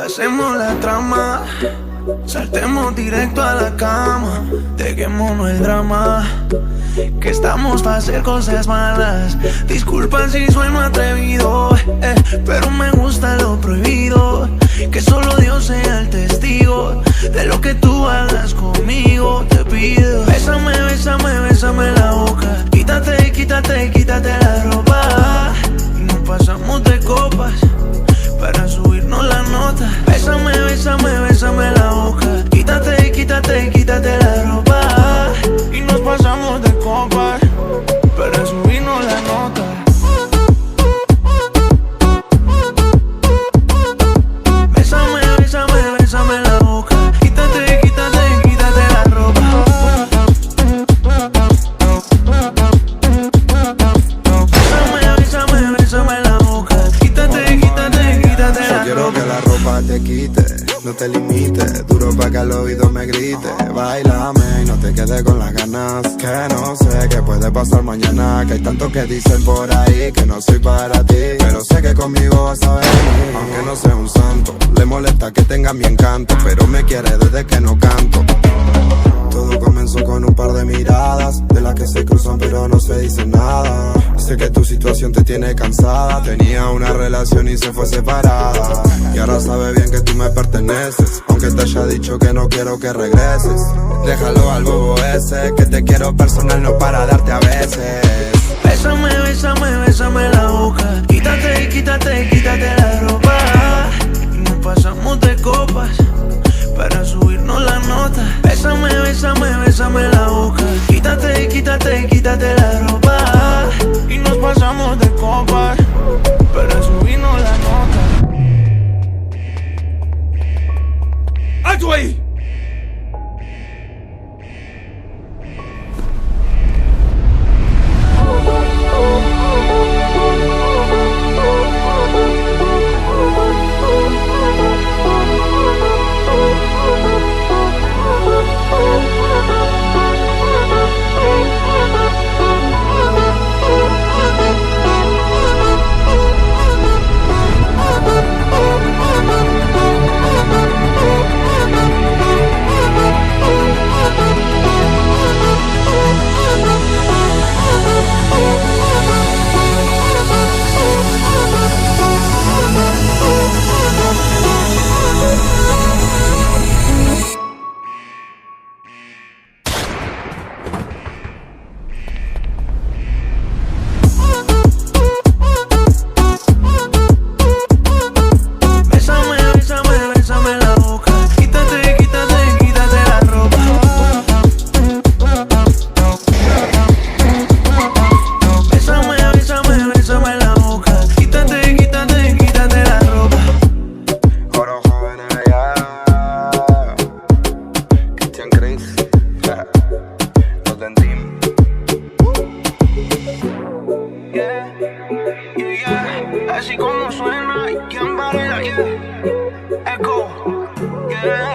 Pasemos la trama, saltemos directo a la cama, dejémonos el drama, que estamos para hacer cosas malas. Disculpa si sueno atrevido, pero me gusta lo prohibido. Que solo Dios sea el testigo de lo que tú hagas conmigo. Te pido, bésame, bésame, bésame la boca. Quítate, quítate, quítate la ropa. Y nos pasamos de copas para subirnos la nota. Bésame, bésame, bésame la boca. Quítate, quítate, quítate la ropa. Y nos pasamos de copas para subirnos la nota. Bésame, bésame, bésame la boca. Quítate, quítate, quítate la ropa. Bésame, bésame, bésame la boca. Quítate, quítate, quítate la ropa. Quiero que la ropa te quite, no te limites, duro pa' que al oído me grite. Bailame y no te quedes con las ganas, que no sé qué puede pasar mañana. Que hay tanto que dicen por ahí que no soy para ti, pero sé que conmigo vas a venir. Aunque no sea un santo, le molesta que tenga mi encanto, pero me quiere desde que no canto. Todo comenzó con un par de miradas, de las que se cruzan pero no se dicen nada. Sé que tu situación te tiene cansada, tenía una relación y se fue separada. Y ahora sabe bien que tú me perteneces, aunque te haya dicho que no quiero que regreses. Déjalo al bobo ese, que te quiero personal, no para darte a veces. Bésame, bésame, bésame la boca. Quítate, quítate, quítate la ropa. Y nos pasamos de copas para subirnos la nota. Bésame, bésame, bésame la boca. Quítate, quítate, quítate la ropa. Y nos pasamos de copas para subirnos la nota. ¡Alto ahí! Así como suena, y quién varela, yeah. Echo, yeah.